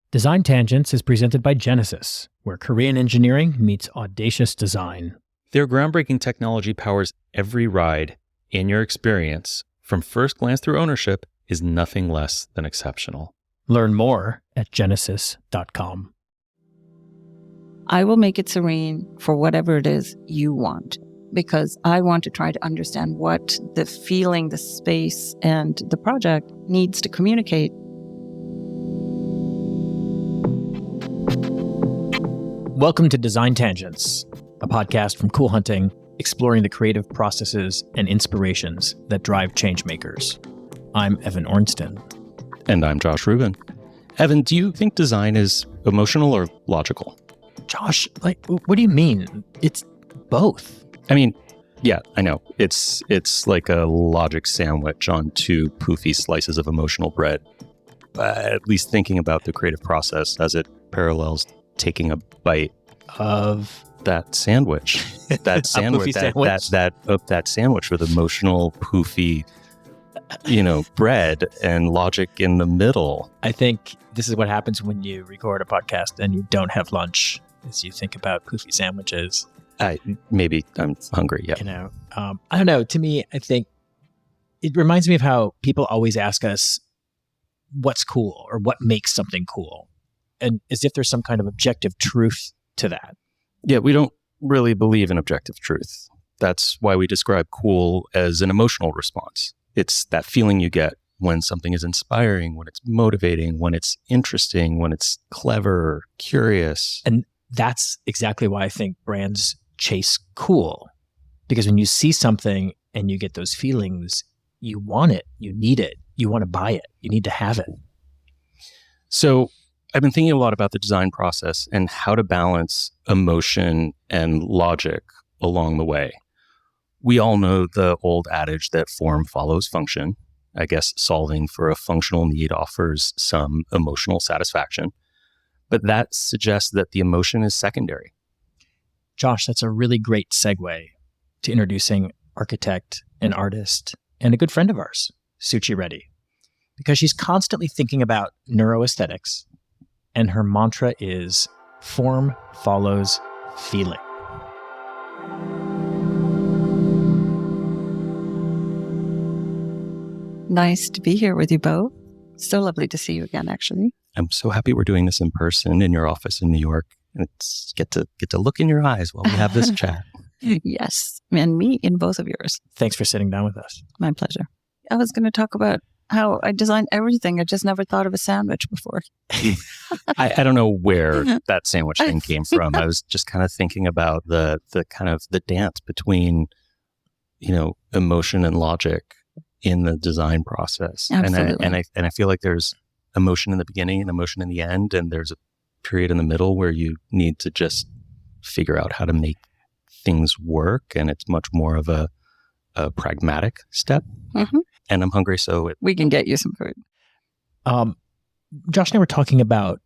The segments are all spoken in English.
Design Tangents is presented by Genesis, where Korean engineering meets audacious design. Their groundbreaking technology powers every ride, and your experience, from first glance through ownership, is nothing less than exceptional. Learn more at genesis.com. I will make it serene for whatever it is you want, because I want to try to understand what the feeling, the space, and the project needs to communicate. Welcome to Design Tangents, a podcast from Cool Hunting, exploring the creative processes and inspirations that drive change makers. I'm Evan Ornstein. And I'm Josh Rubin. Evan, do you think design is emotional or logical? Josh, what do you mean? It's both. I mean, yeah, I know. It's like a logic sandwich on two poofy slices of emotional bread. At least thinking about the creative process as it parallels taking a bite Of that sandwich. That sandwich, that sandwich with emotional, poofy, bread and logic in the middle. I think this is what happens when you record a podcast and you don't have lunch, as you think about poofy sandwiches. Maybe I'm hungry, yeah. I don't know. To me, I think it reminds me of how people always ask us what's cool or what makes something cool. And as if there's some kind of objective truth to that. Yeah, we don't really believe in objective truth. That's why we describe cool as an emotional response. It's that feeling you get when something is inspiring, when it's motivating, when it's interesting, when it's clever, curious. And that's exactly why I think brands chase cool. Because when you see something and you get those feelings, you want it, you need it, you want to buy it, you need to have it. So I've been thinking a lot about the design process and how to balance emotion and logic along the way. We all know the old adage that form follows function. I guess solving for a functional need offers some emotional satisfaction, but that suggests that the emotion is secondary. Josh, that's a really great segue to introducing architect and artist and a good friend of ours, Suchi Reddy, because she's constantly thinking about neuroaesthetics. And her mantra is, form follows feeling. Nice to be here with you both. So lovely to see you again, actually. I'm so happy we're doing this in person in your office in New York. And it's get to look in your eyes while we have this chat. Yes, and me in both of yours. Thanks for sitting down with us. My pleasure. I was going to talk about how I designed everything. I just never thought of a sandwich before. I don't know where that sandwich thing came from. I was just kind of thinking about the kind of the dance between, emotion and logic in the design process. Absolutely. And I feel like there's emotion in the beginning and emotion in the end, and there's a period in the middle where you need to just figure out how to make things work, and it's much more of a pragmatic step. Mm-hmm. And I'm hungry, so we can get you some food. Josh and I were talking about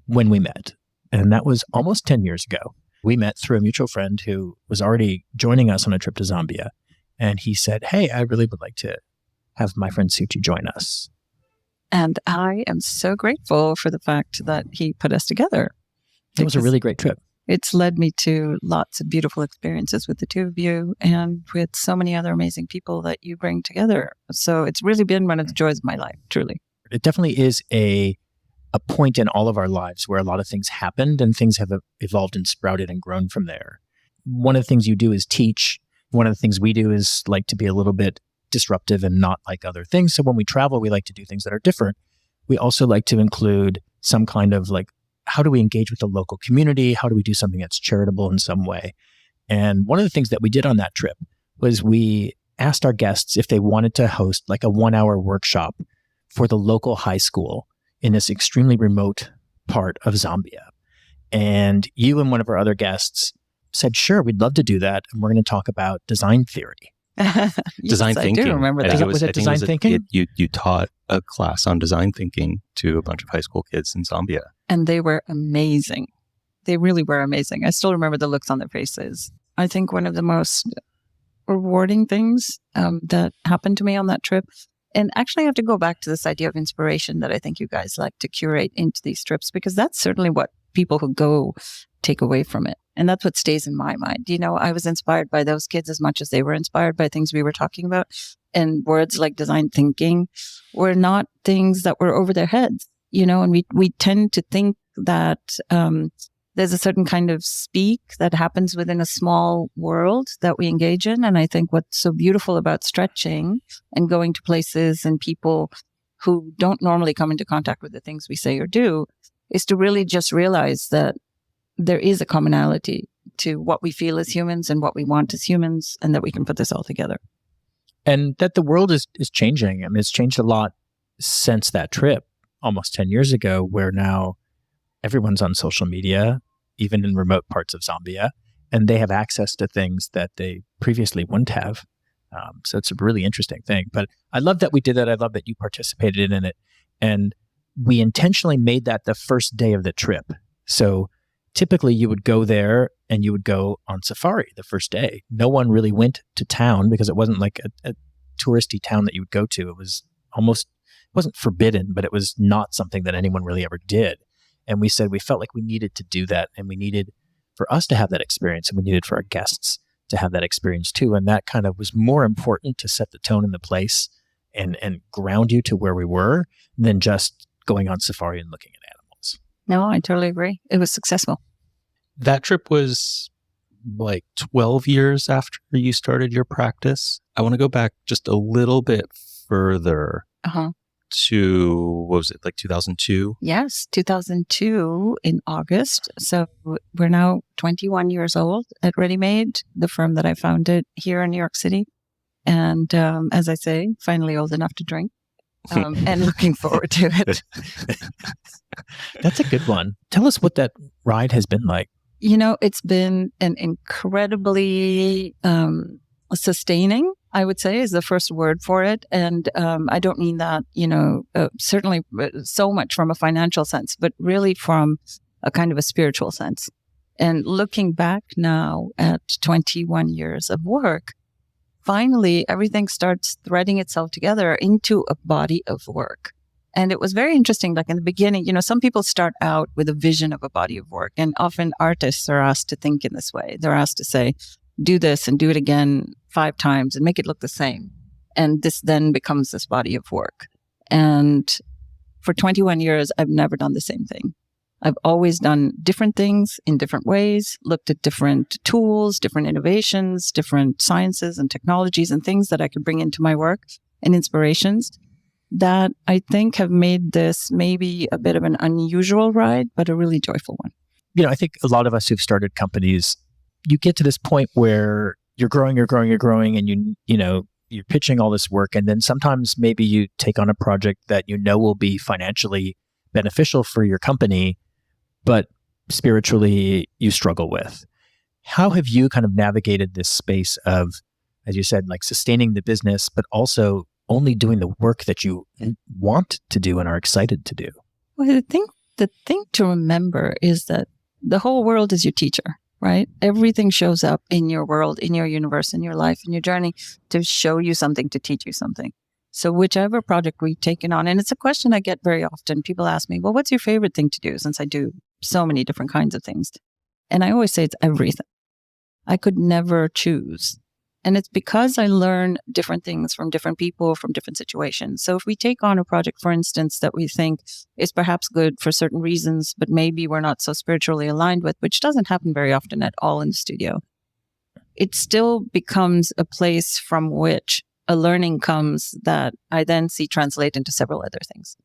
when we met, and that was almost 10 years ago. We met through a mutual friend who was already joining us on a trip to Zambia. And he said, hey, I really would like to have my friend Suchi join us. And I am so grateful for the fact that he put us together. It was a really great trip. It's led me to lots of beautiful experiences with the two of you and with so many other amazing people that you bring together. So it's really been one of the joys of my life, truly. It definitely is a point in all of our lives where a lot of things happened and things have evolved and sprouted and grown from there. One of the things you do is teach. One of the things we do is like to be a little bit disruptive and not like other things. So when we travel, we like to do things that are different. We also like to include some kind of how do we engage with the local community? How do we do something that's charitable in some way? And one of the things that we did on that trip was we asked our guests if they wanted to host a 1-hour workshop for the local high school in this extremely remote part of Zambia. And you and one of our other guests said, sure, we'd love to do that. And we're going to talk about design theory. Design thinking. I do remember that. Was it design thinking? You taught a class on design thinking to a bunch of high school kids in Zambia. And they were amazing. They really were amazing. I still remember the looks on their faces. I think one of the most rewarding things that happened to me on that trip And actually, I have to go back to this idea of inspiration that I think you guys like to curate into these trips, because that's certainly what people who go take away from it. And that's what stays in my mind. I was inspired by those kids as much as they were inspired by things we were talking about. And words like design thinking were not things that were over their heads, and we tend to think that there's a certain kind of speak that happens within a small world that we engage in. And I think what's so beautiful about stretching and going to places and people who don't normally come into contact with the things we say or do is to really just realize that there is a commonality to what we feel as humans and what we want as humans, and that we can put this all together. And that the world is changing. I mean, it's changed a lot since that trip almost 10 years ago, where now everyone's on social media, even in remote parts of Zambia, and they have access to things that they previously wouldn't have. So it's a really interesting thing. But I love that we did that. I love that you participated in it. And we intentionally made that the first day of the trip. So typically you would go there and you would go on safari the first day. No one really went to town because it wasn't like a touristy town that you would go to. It was almost, it wasn't forbidden, but it was not something that anyone really ever did. And we said we felt like we needed to do that, and we needed for us to have that experience, and we needed for our guests to have that experience too. And that kind of was more important to set the tone in the place and ground you to where we were than just going on safari and looking at animals. No, I totally agree. It was successful. That trip was like 12 years after you started your practice. I want to go back just a little bit further to, what was it, like 2002? Yes, 2002 in August. So we're now 21 years old at Reddymade, the firm that I founded here in New York City. And as I say, finally old enough to drink. And looking forward to it. That's a good one. Tell us what that ride has been like. It's been an incredibly sustaining, I would say, is the first word for it. And I don't mean that, certainly so much from a financial sense, but really from a kind of a spiritual sense. And looking back now at 21 years of work, finally, everything starts threading itself together into a body of work. And it was very interesting. Like in the beginning, some people start out with a vision of a body of work. And often artists are asked to think in this way. They're asked to say, do this and do it again 5 times and make it look the same. And this then becomes this body of work. And for 21 years, I've never done the same thing. I've always done different things in different ways, looked at different tools, different innovations, different sciences and technologies and things that I could bring into my work and inspirations that I think have made this maybe a bit of an unusual ride, but a really joyful one. I think a lot of us who've started companies, you get to this point where you're growing, and you're pitching all this work. And then sometimes maybe you take on a project that will be financially beneficial for your company, but spiritually you struggle with. How have you kind of navigated this space of, as you said, like sustaining the business, but also only doing the work that you want to do and are excited to do? Well, I think the thing to remember is that the whole world is your teacher, right? Everything shows up in your world, in your universe, in your life, in your journey to show you something, to teach you something. So whichever project we've taken on, and it's a question I get very often. People ask me, well, what's your favorite thing to do? Since I do so many different kinds of things. And I always say it's everything. I could never choose. And it's because I learn different things from different people, from different situations. So if we take on a project, for instance, that we think is perhaps good for certain reasons, but maybe we're not so spiritually aligned with, which doesn't happen very often at all in the studio, it still becomes a place from which a learning comes that I then see translate into several other things.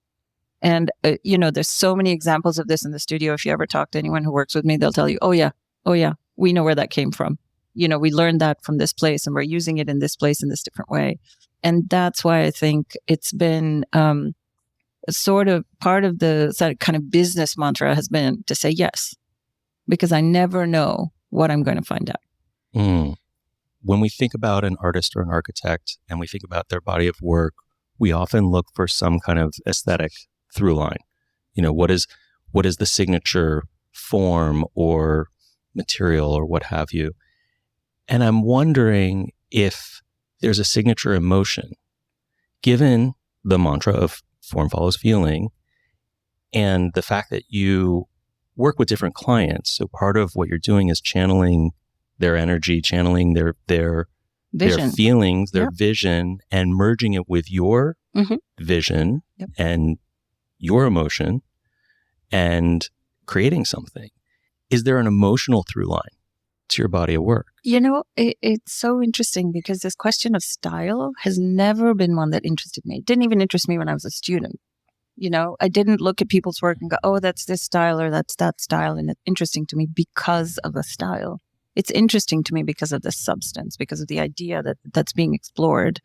And, there's so many examples of this in the studio. If you ever talk to anyone who works with me, they'll tell you, oh yeah, we know where that came from. We learned that from this place and we're using it in this place in this different way. And that's why I think it's been sort of part of the kind of business mantra has been to say yes, because I never know what I'm going to find out. When we think about an artist or an architect and we think about their body of work, we often look for some kind of aesthetic through line. What is the signature form or material or what have you? And I'm wondering if there's a signature emotion. given the mantra of form follows feeling and the fact that you work with different clients, so part of what you're doing is channeling their energy, channeling their Vision. feelings, their Yep. vision, and merging it with your Mhm. vision Yep. and your emotion and creating something. Is there an emotional through line to your body of work? It's so interesting because this question of style has never been one that interested me. It didn't even interest me when I was a student. I didn't look at people's work and go, oh, that's this style or that's that style. And it's interesting to me because of a style. It's interesting to me because of the substance, because of the idea that's being explored.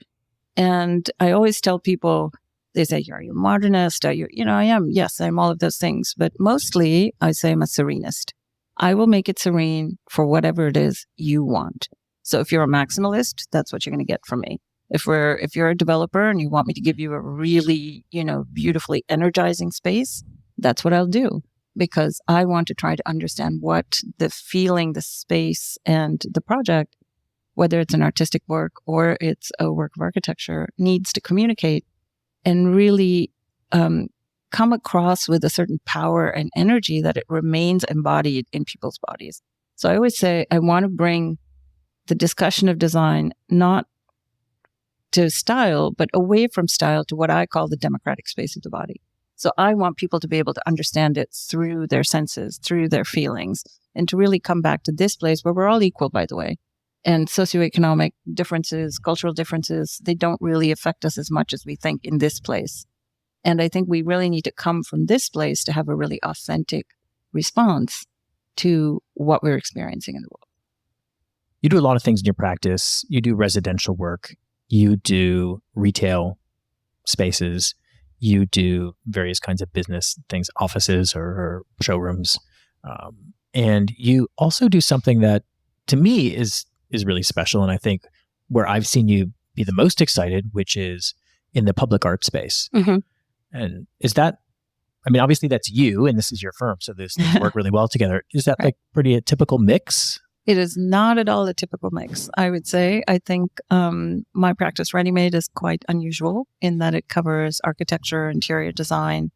And I always tell people, they say, are you a modernist? Are you, I am. Yes, I'm all of those things. But mostly I say I'm a serenist. I will make it serene for whatever it is you want. So if you're a maximalist, that's what you're going to get from me. If you're a developer and you want me to give you a really, beautifully energizing space, that's what I'll do. Because I want to try to understand what the feeling, the space, and the project, whether it's an artistic work or it's a work of architecture, needs to communicate and really come across with a certain power and energy that it remains embodied in people's bodies. So I always say I want to bring the discussion of design not to style, but away from style to what I call the democratic space of the body. So I want people to be able to understand it through their senses, through their feelings, and to really come back to this place where we're all equal, by the way. And socioeconomic differences, cultural differences, they don't really affect us as much as we think in this place. And I think we really need to come from this place to have a really authentic response to what we're experiencing in the world. You do a lot of things in your practice. You do residential work. You do retail spaces. You do various kinds of business things, offices or showrooms. And you also do something that, to me, is really special. And I think where I've seen you be the most excited, which is in the public art space. Mm-hmm. And is that, obviously that's you and this is your firm. So those things work really well together. Is that like pretty a typical mix? It is not at all a typical mix, I would say. I think my practice, Reddymade, is quite unusual in that it covers architecture, interior design,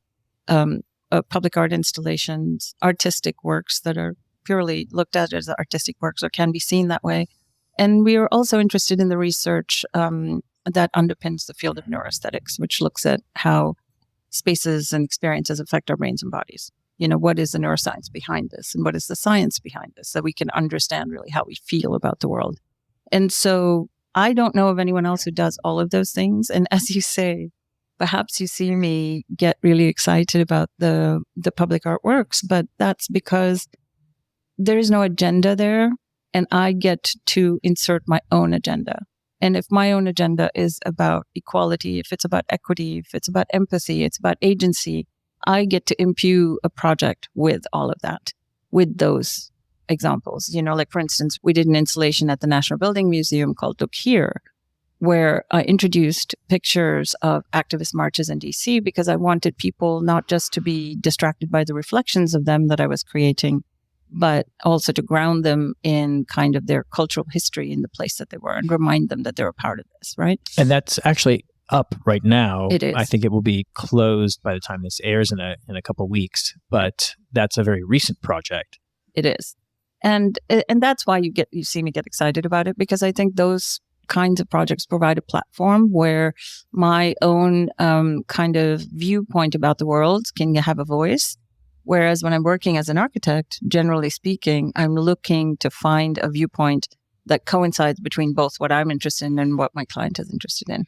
public art installations, artistic works that are purely looked at as artistic works or can be seen that way. And we are also interested in the research that underpins the field of neuroaesthetics, which looks at how spaces and experiences affect our brains and bodies. What is the neuroscience behind this and what is the science behind this, so we can understand really how we feel about the world. And so I don't know of anyone else who does all of those things. And as you say, perhaps you see me get really excited about the public artworks, but that's because there is no agenda there and I get to insert my own agenda. And if my own agenda is about equality, if it's about equity, if it's about empathy, it's about agency, I get to imbue a project with all of that, with those examples. Like for instance, we did an installation at the National Building Museum called Look Here, where I introduced pictures of activist marches in DC because I wanted people not just to be distracted by the reflections of them that I was creating, but also to ground them in kind of their cultural history in the place that they were and remind them that they're a part of this, right? And that's actually up right now. It is. I think it will be closed by the time this airs in a couple of weeks, but that's a very recent project. It is. And that's why you see me get excited about it, because I think those kinds of projects provide a platform where my own kind of viewpoint about the world can have a voice. Whereas when I'm working as an architect, generally speaking, I'm looking to find a viewpoint that coincides between both what I'm interested in and what my client is interested in,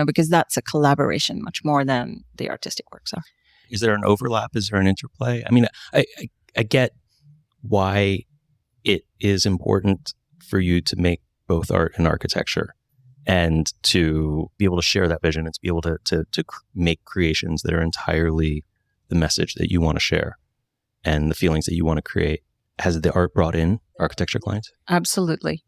because that's a collaboration much more than the artistic works are. Is there an overlap? Is there an interplay? I get why it is important for you to make both art and architecture and to be able to share that vision and to be able to make creations that are entirely the message that you want to share and the feelings that you want to create. Has the art brought in architecture clients? Absolutely.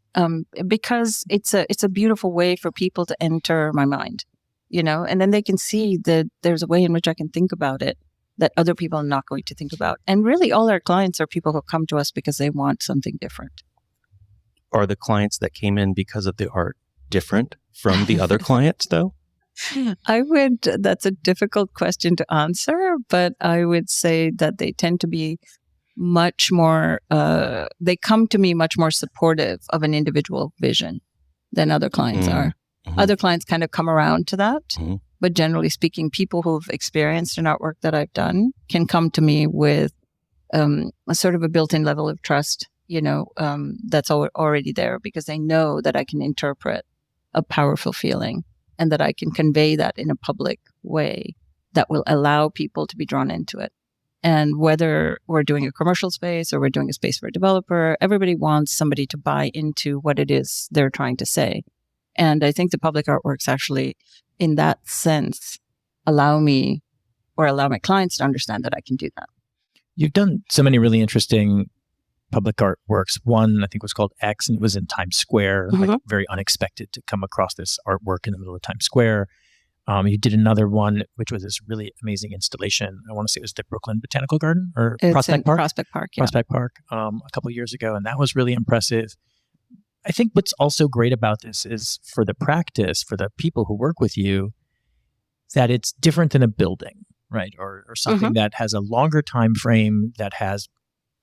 Because it's a beautiful way for people to enter my mind, and then they can see that there's a way in which I can think about it that other people are not going to think about. And really all our clients are people who come to us because they want something different. Are the clients that came in because of the art different from the other clients though? That's a difficult question to answer, but I would say that they tend to be much more, they come to me much more supportive of an individual vision than other clients are. Mm-hmm. Other clients kind of come around to that. Mm-hmm. But generally speaking, people who've experienced an artwork that I've done can come to me with a sort of a built-in level of trust, that's already there because they know that I can interpret a powerful feeling and that I can convey that in a public way that will allow people to be drawn into it. And whether we're doing a commercial space or we're doing a space for a developer, everybody wants somebody to buy into what it is they're trying to say. And I think the public artworks actually, in that sense, allow my clients to understand that I can do that. You've done so many really interesting public artworks. One, I think, was called X, and it was in Times Square. Mm-hmm. Like, very unexpected to come across this artwork in the middle of Times Square. You did another one, which was this really amazing installation. I want to say it was the Brooklyn Botanical Garden or Prospect Park? Prospect Park, yeah. Prospect Park, a couple of years ago, and that was really impressive. I think what's also great about this is for the practice, for the people who work with you, that it's different than a building, right? Or something that has a longer time frame, that has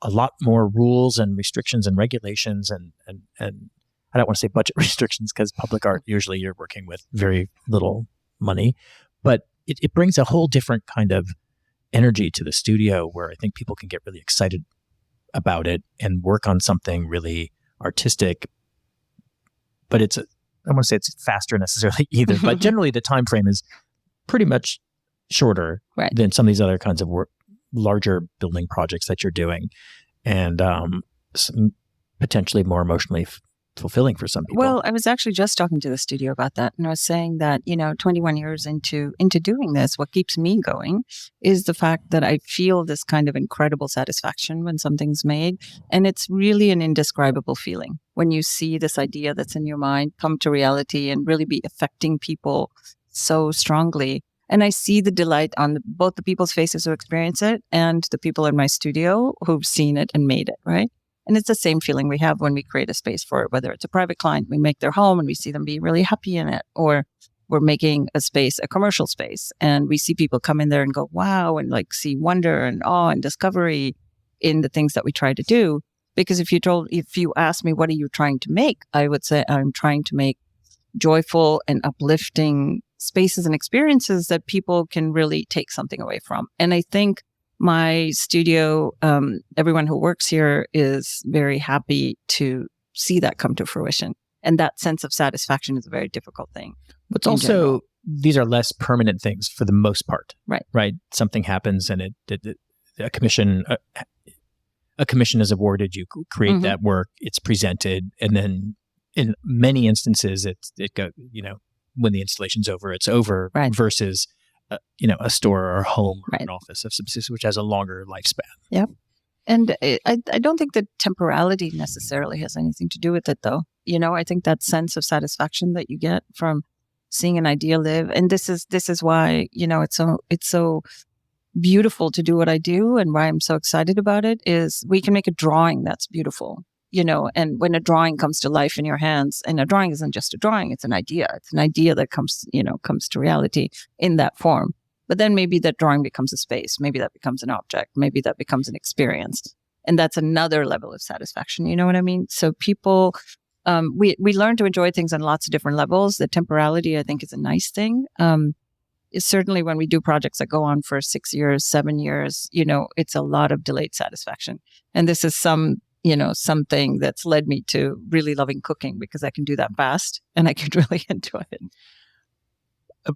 a lot more rules and restrictions and regulations and I don't want to say budget restrictions because public art, usually you're working with very little money, but it brings a whole different kind of energy to the studio where I think people can get really excited about it and work on something really artistic. But I don't want to say it's faster necessarily either, but generally the time frame is pretty much shorter than some of these other kinds of larger building projects that you're doing, and potentially more emotionally fulfilling for some people. Well, I was actually just talking to the studio about that, and I was saying that 21 years into doing this, what keeps me going is the fact that I feel this kind of incredible satisfaction when something's made, and it's really an indescribable feeling when you see this idea that's in your mind come to reality and really be affecting people so strongly. And I see the delight on both the people's faces who experience it and the people in my studio who've seen it and made it, right? And it's the same feeling we have when we create a space for it, whether it's a private client, we make their home and we see them be really happy in it, or we're making a space, a commercial space, and we see people come in there and go, wow, and like see wonder and awe and discovery in the things that we try to do. Because if you ask me, what are you trying to make? I would say I'm trying to make joyful and uplifting spaces and experiences that people can really take something away from. And I think my studio, everyone who works here is very happy to see that come to fruition. And that sense of satisfaction is a very difficult thing. But also, these are less permanent things for the most part. Right. Something happens and a commission is awarded, you create that work, it's presented, and then in many instances, it go, when the installation's over, it's over, versus a store or a home or an office of subsistence, which has a longer lifespan. Yep. And I don't think that temporality necessarily has anything to do with it, though. I think that sense of satisfaction that you get from seeing an idea live, and this is why it's so beautiful to do what I do, and why I'm so excited about it is we can make a drawing that's beautiful. And when a drawing comes to life in your hands, and a drawing isn't just a drawing, it's an idea. It's an idea that comes to reality in that form. But then maybe that drawing becomes a space. Maybe that becomes an object. Maybe that becomes an experience. And that's another level of satisfaction. You know what I mean? So people, we learn to enjoy things on lots of different levels. The temporality, I think, is a nice thing. It's certainly when we do projects that go on for 6 years, 7 years, it's a lot of delayed satisfaction. And this is something that's led me to really loving cooking, because I can do that fast and I can really enjoy it.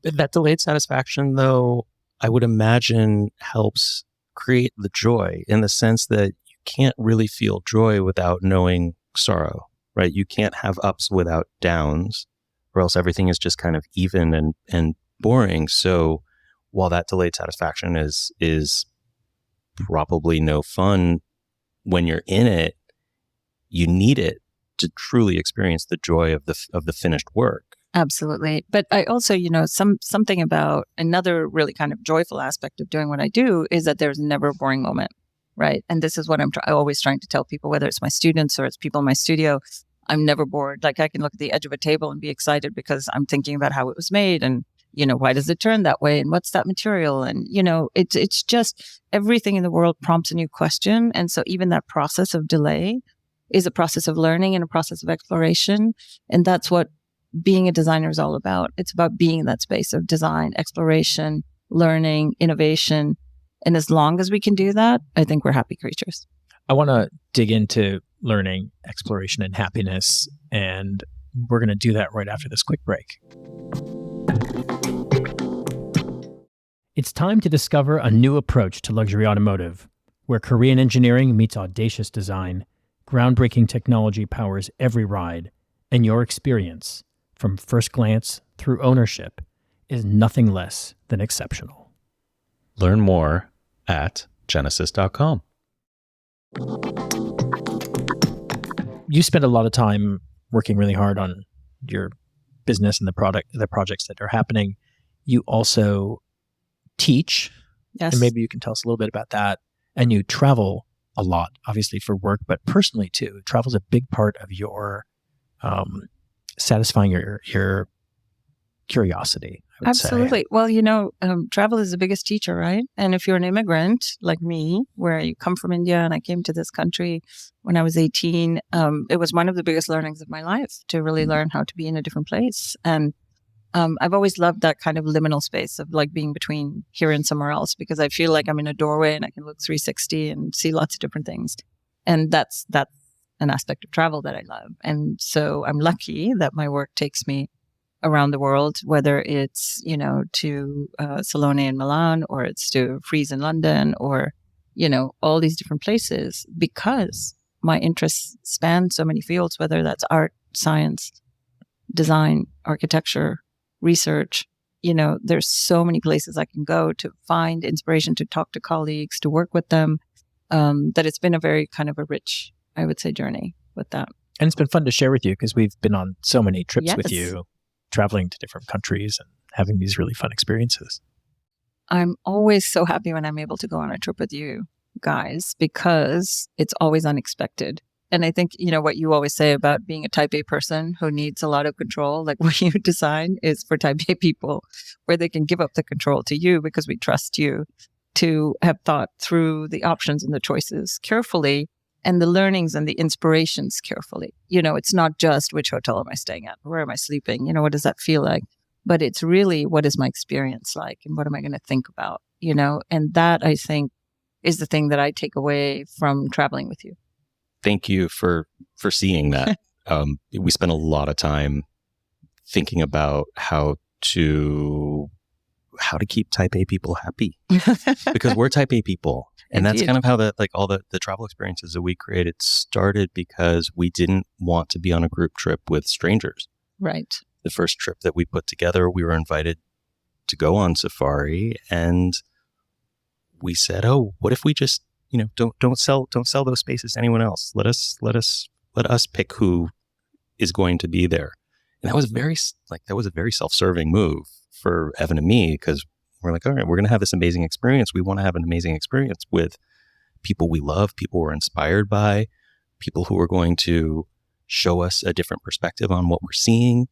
That delayed satisfaction, though, I would imagine helps create the joy, in the sense that you can't really feel joy without knowing sorrow, right? You can't have ups without downs, or else everything is just kind of even and boring. So while that delayed satisfaction is probably no fun, when you're in it, you need it to truly experience the joy of the finished work. Absolutely. But I also, something about another really kind of joyful aspect of doing what I do is that there's never a boring moment, right? And this is what I'm always trying to tell people, whether it's my students or it's people in my studio. I'm never bored. Like, I can look at the edge of a table and be excited because I'm thinking about how it was made, and why does it turn that way? And what's that material? And, it's just everything in the world prompts a new question. And so even that process of delay is a process of learning and a process of exploration. And that's what being a designer is all about. It's about being in that space of design, exploration, learning, innovation. And as long as we can do that, I think we're happy creatures. I want to dig into learning, exploration, and happiness. And we're going to do that right after this quick break. It's time to discover a new approach to luxury automotive, where Korean engineering meets audacious design, groundbreaking technology powers every ride, and your experience, from first glance through ownership, is nothing less than exceptional. Learn more at genesis.com. You spend a lot of time working really hard on your business and the projects that are happening. You also teach, Yes. and maybe you can tell us a little bit about that. And you travel a lot, obviously for work, but personally too. Travel is a big part of your satisfying your curiosity, I would Absolutely. say. Well, travel is the biggest teacher, right? And if you're an immigrant like me, where you come from India and I came to this country when I was 18, it was one of the biggest learnings of my life to really learn how to be in a different place. And I've always loved that kind of liminal space of like being between here and somewhere else, because I feel like I'm in a doorway and I can look 360 and see lots of different things. And that's an aspect of travel that I love. And so I'm lucky that my work takes me around the world, whether it's, to Salone in Milan, or it's to Frieze in London, or, all these different places, because my interests span so many fields, whether that's art, science, design, architecture, research. There's so many places I can go to find inspiration, to talk to colleagues, to work with them, that it's been a very kind of a rich, I would say, journey with that. And it's been fun to share with you because we've been on so many trips with Yes. you, traveling to different countries and having these really fun experiences. I'm always so happy when I'm able to go on a trip with you guys, because it's always unexpected. And I think, what you always say about being a type A person who needs a lot of control, like what you design is for type A people, where they can give up the control to you because we trust you to have thought through the options and the choices carefully, and the learnings and the inspirations carefully. It's not just which hotel am I staying at? Where am I sleeping? What does that feel like? But it's really, what is my experience like? And what am I going to think about? And that, I think, is the thing that I take away from traveling with you. Thank you for seeing that. We spent a lot of time thinking about how to keep type A people happy, because we're type A people. And that's kind of how all the travel experiences that we created started, because we didn't want to be on a group trip with strangers. Right. The first trip that we put together, we were invited to go on safari, and we said, "Oh, what if we just, don't sell those spaces to anyone else. Let us pick who is going to be there." And that was a very self-serving move for Evan and me, because we're like, all right, we're going to have this amazing experience. We want to have an amazing experience with people we love, people we're inspired by, people who are going to show us a different perspective on what we're seeing.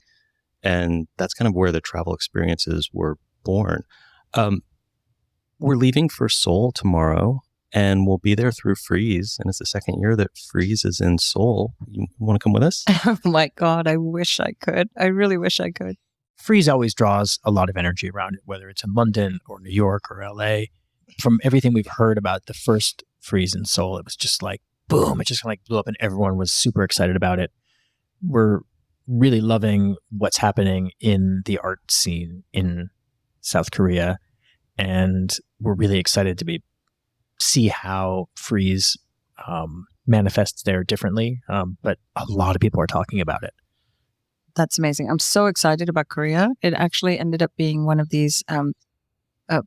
And that's kind of where the travel experiences were born. We're leaving for Seoul tomorrow, and we'll be there through Frieze. And it's the second year that Frieze is in Seoul. You want to come with us? Oh my God, I wish I could. I really wish I could. Frieze always draws a lot of energy around it, whether it's in London or New York or LA. From everything we've heard about the first Frieze in Seoul, it was just like, boom, it just kind of like blew up and everyone was super excited about it. We're really loving what's happening in the art scene in South Korea. And we're really excited to see how Frieze manifests there differently. But a lot of people are talking about it. That's amazing. I'm so excited about Korea. It actually ended up being one of these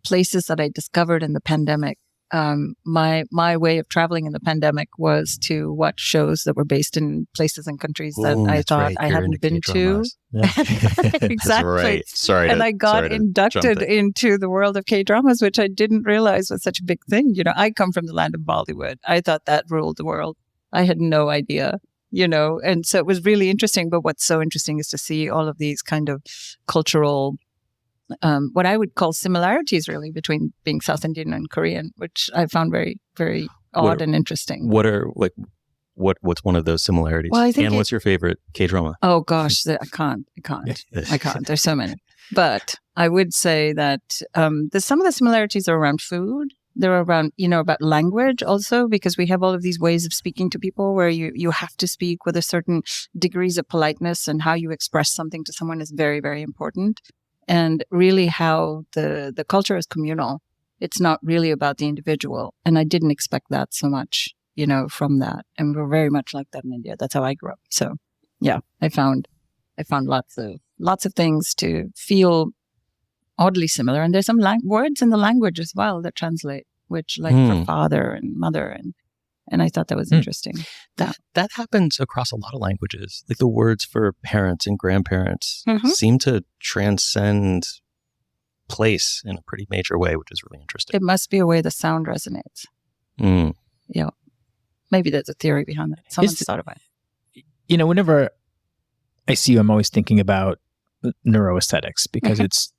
places that I discovered in the pandemic. My way of traveling in the pandemic was to watch shows that were based in places and countries that I thought I hadn't been to. Yeah. Exactly. That's right. Sorry. And I got inducted into the world of K-dramas, which I didn't realize was such a big thing. I come from the land of Bollywood. I thought that ruled the world. I had no idea. And so it was really interesting. But what's so interesting is to see all of these kind of cultural what I would call similarities really between being South Indian and Korean, which I found very, very odd and interesting. What's one of those similarities? Well, I think what's your favorite K-drama? Oh gosh, I can't. There's so many. But I would say that some of the similarities are around food. They're around, about language also, because we have all of these ways of speaking to people where you have to speak with a certain degrees of politeness, and how you express something to someone is very, very important. And really how the culture is communal. It's not really about the individual. And I didn't expect that so much, from that. And we're very much like that in India. That's how I grew up. So yeah, I found lots of things to feel oddly similar. And there's some words in the language as well that translate, which like for father and mother. And I thought that was interesting. That happens across a lot of languages. Like the words for parents and grandparents seem to transcend place in a pretty major way, which is really interesting. It must be a way the sound resonates. Yeah. Maybe there's a theory behind that. Someone's thought about it. Whenever I see you, I'm always thinking about neuroaesthetics, because it's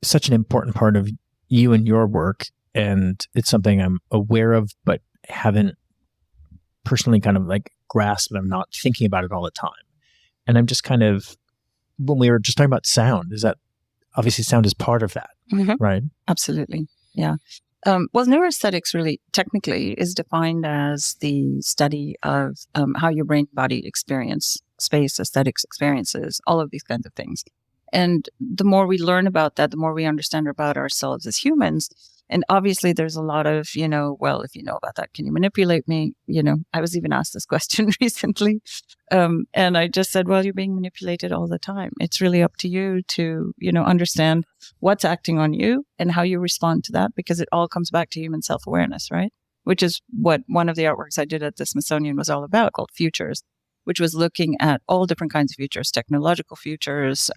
such an important part of you and your work. And it's something I'm aware of, but haven't personally kind of like grasped, and I'm not thinking about it all the time. And I'm just kind of, when we were just talking about sound, is that obviously sound is part of that, right? Absolutely. Yeah. Well, neuroaesthetics really technically is defined as the study of how your brain body experience space, aesthetics experiences, all of these kinds of things. And the more we learn about that, the more we understand about ourselves as humans. And obviously there's a lot of, well, if you know about that, can you manipulate me? I was even asked this question recently. And I just said, well, you're being manipulated all the time. It's really up to you to, understand what's acting on you and how you respond to that, because it all comes back to human self-awareness, right? Which is what one of the artworks I did at the Smithsonian was all about, called Futures, which was looking at all different kinds of futures, technological futures,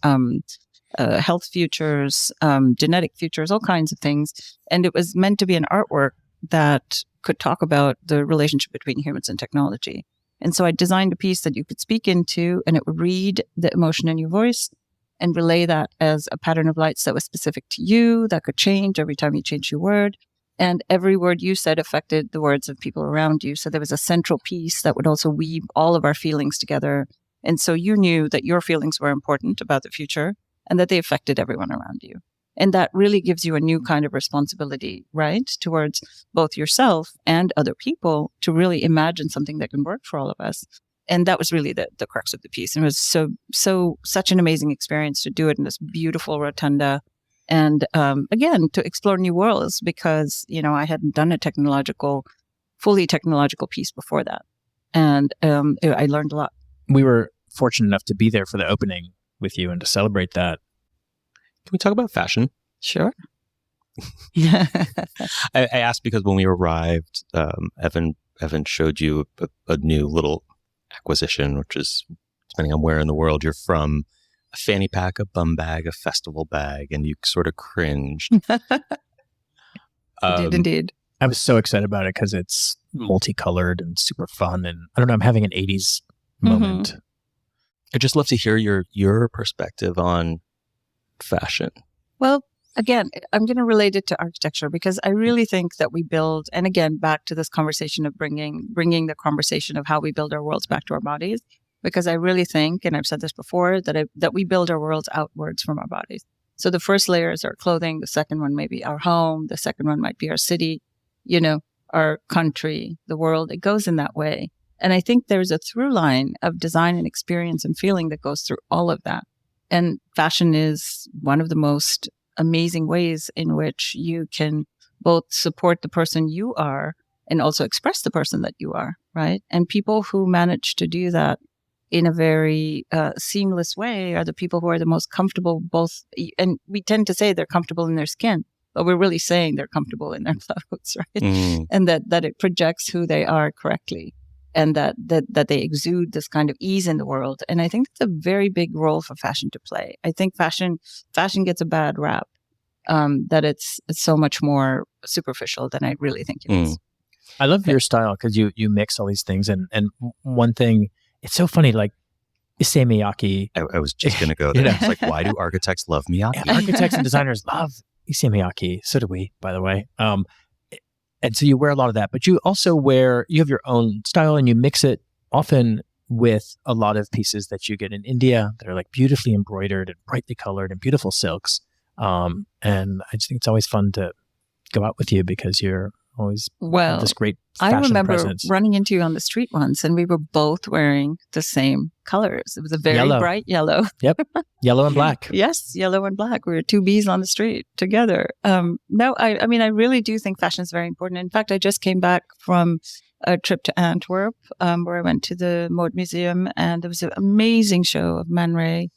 health futures, genetic futures, all kinds of things. And it was meant to be an artwork that could talk about the relationship between humans and technology. And so I designed a piece that you could speak into, and it would read the emotion in your voice and relay that as a pattern of lights that was specific to you, that could change every time you change your word. And every word you said affected the words of people around you. So there was a central piece that would also weave all of our feelings together. And so you knew that your feelings were important about the future and that they affected everyone around you. And that really gives you a new kind of responsibility, right? Towards both yourself and other people to really imagine something that can work for all of us. And that was really the crux of the piece. And it was such an amazing experience to do it in this beautiful rotunda. And again, to explore new worlds, because, I hadn't done a fully technological piece before that. And I learned a lot. We were fortunate enough to be there for the opening with you and to celebrate that. Can we talk about fashion? Sure. I asked because when we arrived, Evan showed you a new little acquisition, which is, depending on where in the world you're from, a fanny pack, a bum bag, a festival bag, and you sort of cringed. I did indeed. I was so excited about it because it's multicolored and super fun. And I don't know, I'm having an 80s moment. I'd just love to hear your perspective on fashion. Well, again, I'm going to relate it to architecture, because I really think that we build, and again, back to this conversation of bringing the conversation of how we build our worlds back to our bodies, because I really think, and I've said this before, that we build our worlds outwards from our bodies. So the first layer is our clothing. The second one may be our home. The second one might be our city, our country, the world. It goes in that way. And I think there's a through line of design and experience and feeling that goes through all of that. And fashion is one of the most amazing ways in which you can both support the person you are and also express the person that you are, right? And people who manage to do that in a very seamless way are the people who are the most comfortable both. And we tend to say they're comfortable in their skin, but we're really saying they're comfortable in their clothes, right? And that it projects who they are correctly. And that they exude this kind of ease in the world. And I think that's a very big role for fashion to play. I think fashion gets a bad rap, that it's so much more superficial than I really think it is. I love your style because you mix all these things. And one thing, it's so funny, like Issey Miyake. I was just going to go there. You know? It's like, why do architects love Miyake? Yeah, architects and designers love Issey Miyake. So do we, by the way. And so you wear a lot of that, but you also you have your own style and you mix it often with a lot of pieces that you get in India that are like beautifully embroidered and brightly colored and beautiful silks. And I just think it's always fun to go out with you because you're always this great fashion I remember presence. running into you on the street once and we were both wearing the same colors. It was a very bright yellow. Yep. Yellow and black. Yes, yellow and black. We were two bees on the street together. No, I mean, I really do think fashion is very important. In fact, I just came back from a trip to Antwerp where I went to the Mode Museum and there was an amazing show of Man Ray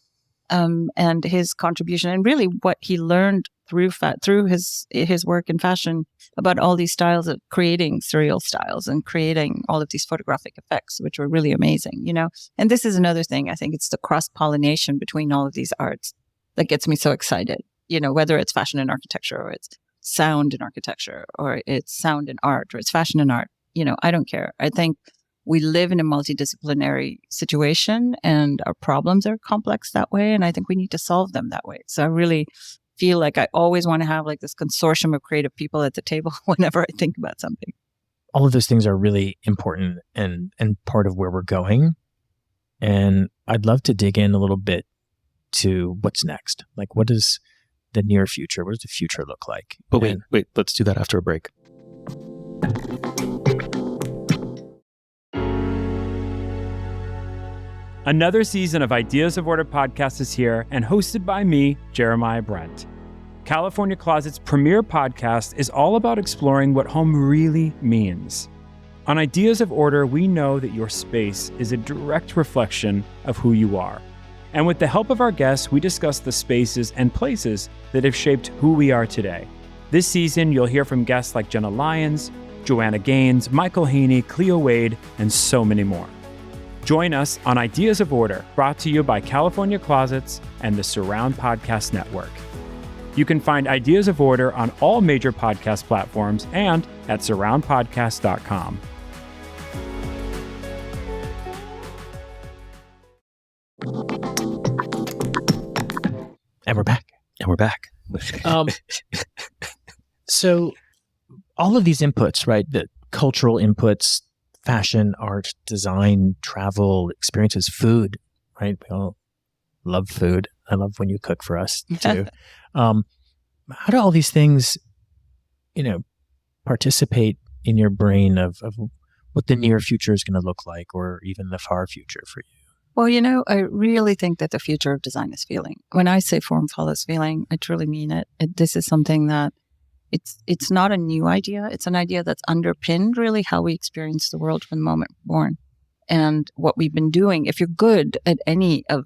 and his contribution and really what he learned through his work in fashion about all these styles of creating surreal styles and creating all of these photographic effects, which were really amazing, you know? And this is another thing. I think it's the cross-pollination between all of these arts that gets me so excited, you know, whether it's fashion and architecture or it's sound and architecture or it's sound and art or it's fashion and art, you know, I don't care. I think we live in a multidisciplinary situation and our problems are complex that way. And I think we need to solve them that way. So I really feel like I always want to have like this consortium of creative people at the table whenever I think about something. All of those things are really important and part of where we're going. And I'd love to dig in a little bit to what's next. Like, what is the near future? What does the future look like? But wait, let's do that after a break. Another season of Ideas of Order podcast is here and hosted by me, Jeremiah Brent. California Closet's premier podcast is all about exploring what home really means. On Ideas of Order, we know that your space is a direct reflection of who you are. And with the help of our guests, we discuss the spaces and places that have shaped who we are today. This season, you'll hear from guests like Jenna Lyons, Joanna Gaines, Michael Haney, Cleo Wade, and so many more. Join us on Ideas of Order, brought to you by California Closets and the Surround Podcast Network. You can find Ideas of Order on all major podcast platforms and at surroundpodcast.com. And we're back. So all of these inputs, right? The cultural inputs, fashion, art, design, travel, experiences, food, right? We all love food. I love when you cook for us too. How do all these things, you know, participate in your brain of what the near future is going to look like or even the far future for you? Well, you know, I really think that the future of design is feeling. When I say form follows feeling, I truly mean it. This is something that it's not a new idea. It's an idea that's underpinned really how we experience the world from the moment we're born. And what we've been doing, if you're good at any of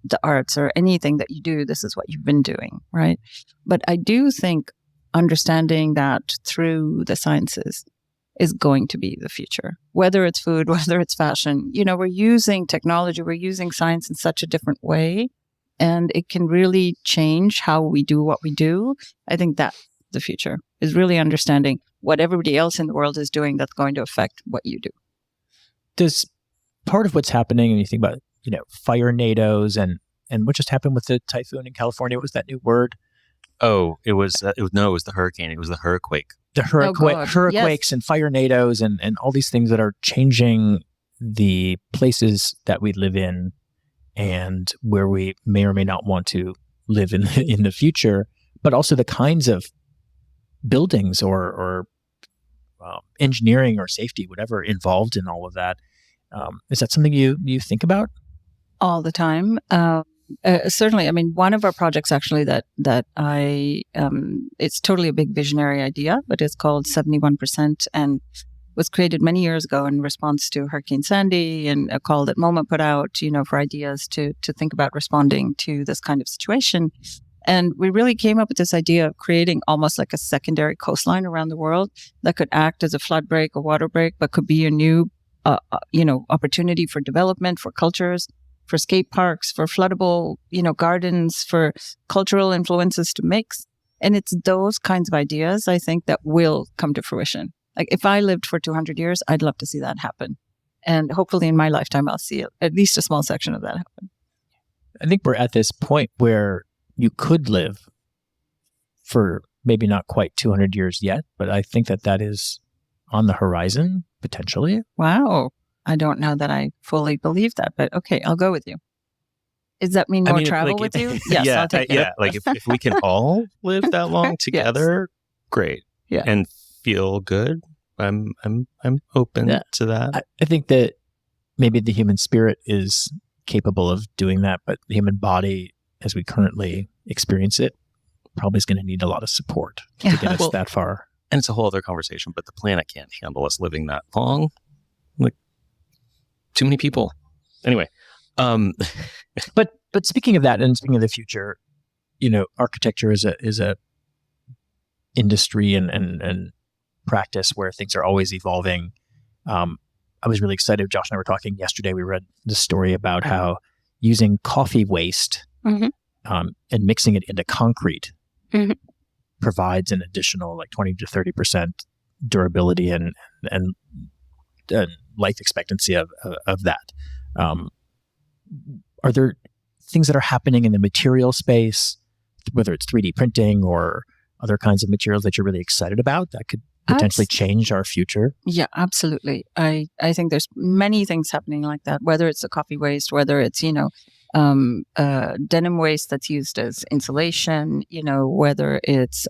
the arts or anything that you do, this is what you've been doing, right? But I do think understanding that through the sciences is going to be the future, whether it's food, whether it's fashion. You know, we're using technology, we're using science in such a different way, and it can really change how we do what we do. I think that's the future, is really understanding what everybody else in the world is doing that's going to affect what you do. Does part of what's happening, and you think about, you know, fire nados and what just happened with the typhoon in California? What was that new word? Oh, it was the hurricane. It was the hurricane. The hurricanes and fire nados and all these things that are changing the places that we live in and where we may or may not want to live in the future, but also the kinds of buildings or engineering or safety, whatever involved in all of that. Is that something you think about? All the time. Certainly. I mean, one of our projects actually that I, it's totally a big visionary idea, but it's called 71% and was created many years ago in response to Hurricane Sandy and a call that MoMA put out, you know, for ideas to think about responding to this kind of situation. And we really came up with this idea of creating almost like a secondary coastline around the world that could act as a flood break, a water break, but could be a new, opportunity for development, for cultures, for skate parks, for floodable, gardens, for cultural influences to mix. And it's those kinds of ideas, I think, that will come to fruition. Like if I lived for 200 years, I'd love to see that happen. And hopefully in my lifetime, I'll see at least a small section of that happen. I think we're at this point where you could live for maybe not quite 200 years yet, but I think that is on the horizon, potentially. Wow. I don't know that I fully believe that, but okay, I'll go with you. Does that mean more travel with you? Yes, yeah, I'll take it. Yeah, like if we can all live that long together, great. Yeah. And feel good. I'm open to that. I think that maybe the human spirit is capable of doing that, but the human body, as we currently experience it, probably is going to need a lot of support to get us that far. And it's a whole other conversation, but the planet can't handle us living that long. Like, too many people. Anyway. But speaking of that, and speaking of the future, architecture is a industry and practice where things are always evolving. I was really excited. Josh and I were talking yesterday. We read the story about how using coffee waste and mixing it into concrete provides an additional like 20 to 30% durability and life expectancy of that. Are there things that are happening in the material space, whether it's 3D printing or other kinds of materials that you're really excited about that could potentially change our future? Yeah, absolutely. I think there's many things happening like that, whether it's the coffee waste, whether it's, denim waste that's used as insulation, whether it's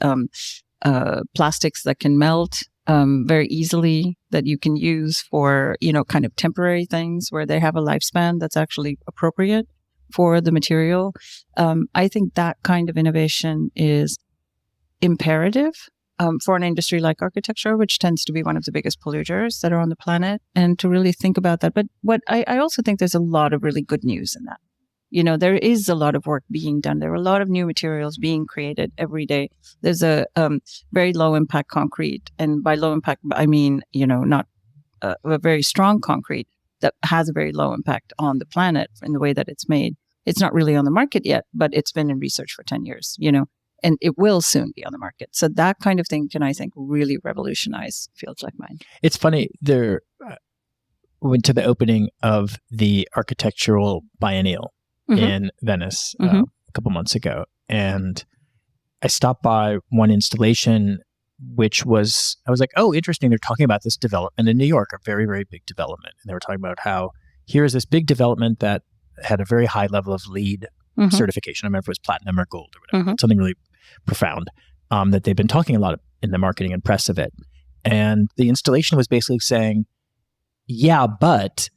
plastics that can melt very easily that you can use for, kind of temporary things where they have a lifespan that's actually appropriate for the material. I think that kind of innovation is imperative for an industry like architecture, which tends to be one of the biggest polluters that are on the planet, and to really think about that. But what I also think there's a lot of really good news in that. There is a lot of work being done. There are a lot of new materials being created every day. There's a very low impact concrete. And by low impact, I mean, not a very strong concrete that has a very low impact on the planet in the way that it's made. It's not really on the market yet, but it's been in research for 10 years, and it will soon be on the market. So that kind of thing can, I think, really revolutionize fields like mine. It's funny. Went to the opening of the architectural biennial in Venice a couple months ago. And I stopped by one installation, I was like, oh, interesting. They're talking about this development in New York, a very, very big development. And they were talking about how here's this big development that had a very high level of LEED certification. I remember if it was platinum or gold or whatever, something really profound that they've been talking a lot in the marketing and press of it. And the installation was basically saying, yeah, but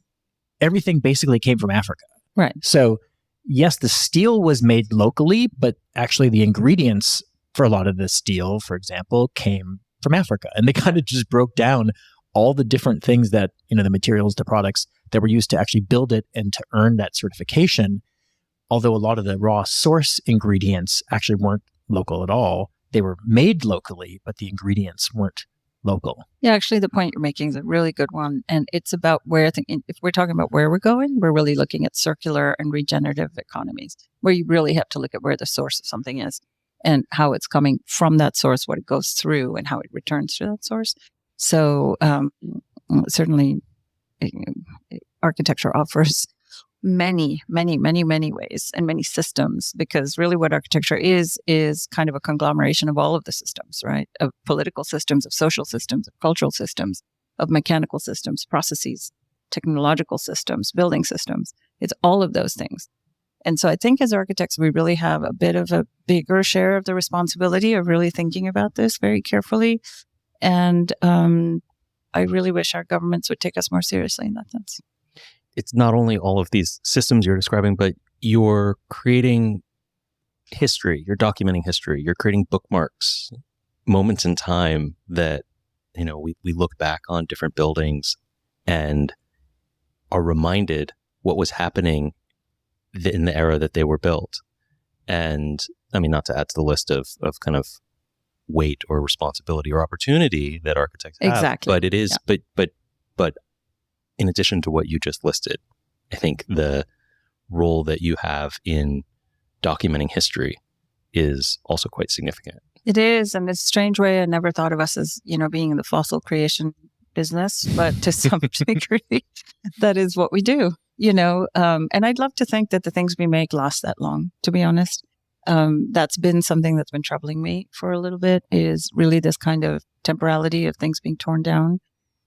everything basically came from Africa. Right. So yes, the steel was made locally, but actually the ingredients for a lot of the steel, for example, came from Africa. And they kind of just broke down all the different things that, the materials, the products that were used to actually build it and to earn that certification. Although a lot of the raw source ingredients actually weren't local at all. They were made locally, but the ingredients weren't local. Yeah, actually, the point you're making is a really good one. And it's about where, if we're talking about where we're going, we're really looking at circular and regenerative economies, where you really have to look at where the source of something is and how it's coming from that source, what it goes through, and how it returns to that source. So certainly, architecture offers many ways and many systems, because really what architecture is kind of a conglomeration of all of the systems, right? Of political systems, of social systems, of cultural systems, of mechanical systems, processes, technological systems, building systems. It's all of those things. And so I think as architects, we really have a bit of a bigger share of the responsibility of really thinking about this very carefully. And I really wish our governments would take us more seriously in that sense. It's not only all of these systems you're describing, but you're creating history, you're documenting history, you're creating bookmarks, moments in time that, we look back on different buildings and are reminded what was happening in the era that they were built. And I mean, not to add to the list of kind of weight or responsibility or opportunity that architects have. Exactly. But it is, but in addition to what you just listed, I think the role that you have in documenting history is also quite significant. It is. And in a strange way, I never thought of us as, being in the fossil creation business, but to some degree, that is what we do, and I'd love to think that the things we make last that long, to be honest. That's been something that's been troubling me for a little bit, is really this kind of temporality of things being torn down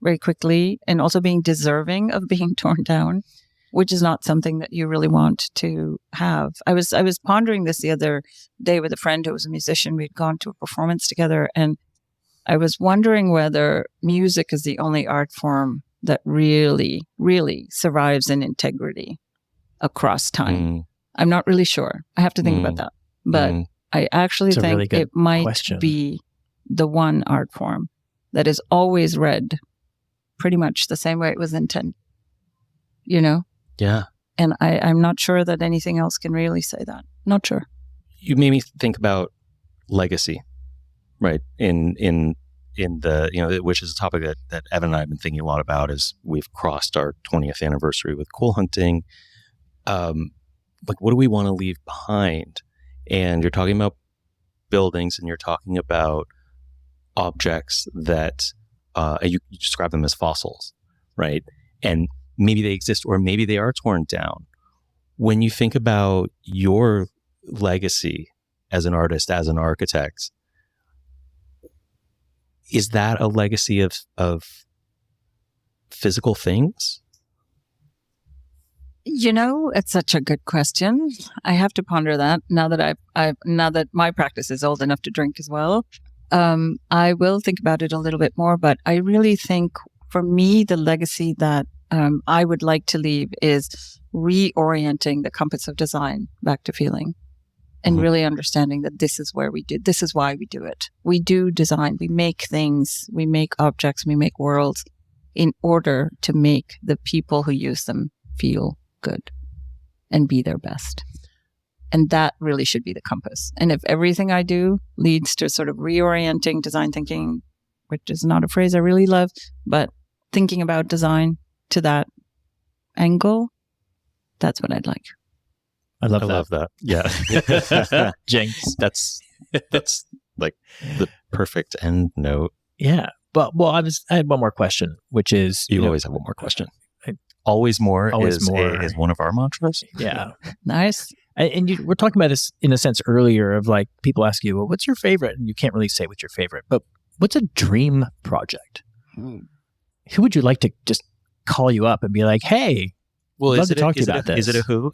very quickly and also being deserving of being torn down, which is not something that you really want to have. I was pondering this the other day with a friend who was a musician. We'd gone to a performance together, and I was wondering whether music is the only art form that really, really survives in integrity across time. I'm not really sure. I have to think about that. But I actually think really it might be the one art form that is always read pretty much the same way it was intended. Yeah. And I'm not sure that anything else can really say that. Not sure. You made me think about legacy, right? In the, which is a topic that Evan and I have been thinking a lot about as we've crossed our 20th anniversary with cool hunting. Like, what do we want to leave behind? And you're talking about buildings, and you're talking about objects that you describe them as fossils, right? And maybe they exist, or maybe they are torn down. When you think about your legacy as an artist, as an architect, is that a legacy of physical things? It's such a good question. I have to ponder that now that now that my practice is old enough to drink as well. I will think about it a little bit more, but I really think for me, the legacy that I would like to leave is reorienting the compass of design back to feeling, and really understanding that this is why we do it. We do design, we make things, we make objects, we make worlds in order to make the people who use them feel good and be their best. And that really should be the compass. And if everything I do leads to sort of reorienting design thinking, which is not a phrase I really love, but thinking about design to that angle, that's what I'd like. I love that. Yeah. Jinx. That's like the perfect end note. Yeah. But I had one more question, which is you always have one more question. Always more is one of our mantras. Yeah. Nice. And we're talking about this in a sense earlier of like people ask you, well, what's your favorite? And you can't really say what's your favorite, but what's a dream project? Who would you like to just call you up and be like, hey, well, I'd love to talk to you about this. Is it a who?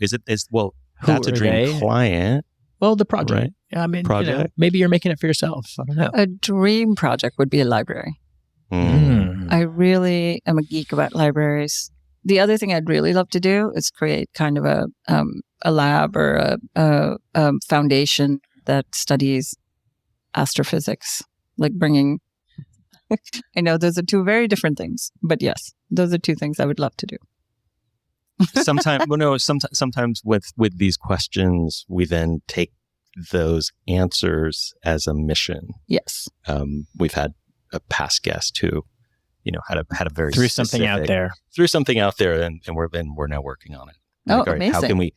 That's a dream client. Well, the project. Right. Yeah, I mean, maybe you're making it for yourself. I don't know. A dream project would be a library. I really am a geek about libraries. The other thing I'd really love to do is create kind of a lab or a foundation that studies astrophysics, like bringing. I know those are two very different things, but yes, those are two things I would love to do. Sometimes with these questions, we then take those answers as a mission. Yes. We've had a past guest who, had a very threw something out there, and we're now working on it. Oh, like, amazing!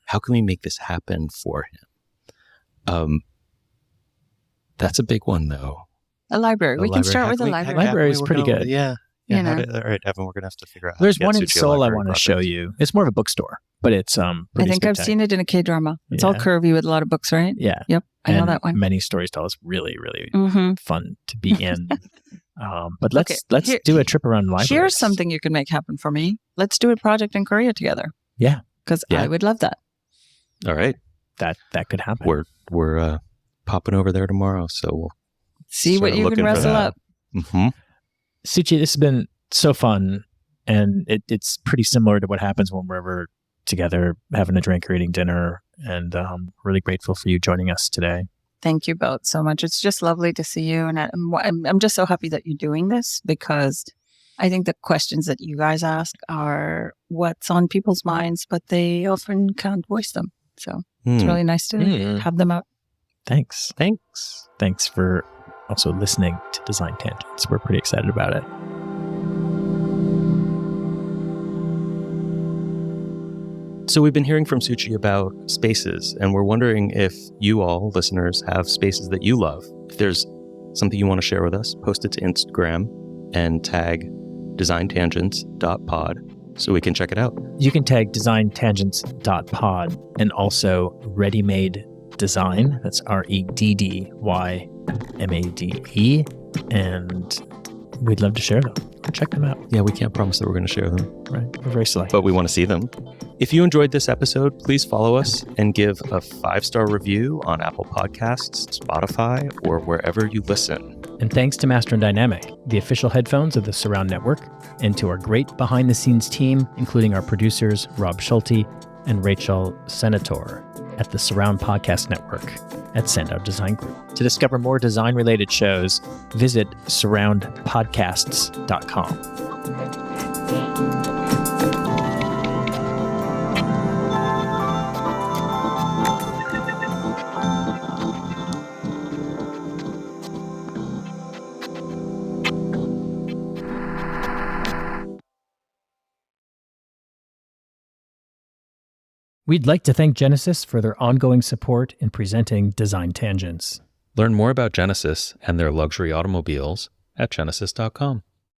How can we make this happen for him? That's a big one, though. A library. We can start with a library. Library is pretty good. Yeah. All right, Evan, we're gonna have to figure out. There's one in Seoul I want to show you. It's more of a bookstore, but it's I think I've seen it in a K-drama. It's all curvy with a lot of books, right? Yeah. Yep. I know that one. Many stories tell us really, really fun to be in. But let's do a trip around libraries. Here's something you can make happen for me. Let's do a project in Korea together. Yeah. Because I would love that. All right. That could happen. We're popping over there tomorrow, so we'll see what you can wrestle up. Mm-hmm. Suchi, this has been so fun, and it's pretty similar to what happens when we're ever together having a drink or eating dinner, and really grateful for you joining us today. Thank you both so much. It's just lovely to see you, and I'm just so happy that you're doing this, because I think the questions that you guys ask are what's on people's minds, but they often can't voice them. So it's really nice to have them out. Thanks for also listening to Design Tangents. We're pretty excited about it. So we've been hearing from Suchi about spaces, and we're wondering if you all, listeners, have spaces that you love. If there's something you want to share with us, post it to Instagram and tag designtangents.pod so we can check it out. You can tag designtangents.pod and also Reddymade Design. That's REDDYMADE. And we'd love to share them. Check them out. Yeah, we can't promise that we're going to share them. Right. We're very selective. But we want to see them. If you enjoyed this episode, please follow us and give a 5-star review on Apple Podcasts, Spotify, or wherever you listen. And thanks to Master and Dynamic, the official headphones of the Surround Network, and to our great behind-the-scenes team, including our producers, Rob Schulte and Rachel Senator at the Surround Podcast Network at Sandow Design Group. To discover more design-related shows, visit surroundpodcasts.com. We'd like to thank Genesis for their ongoing support in presenting Design Tangents. Learn more about Genesis and their luxury automobiles at genesis.com.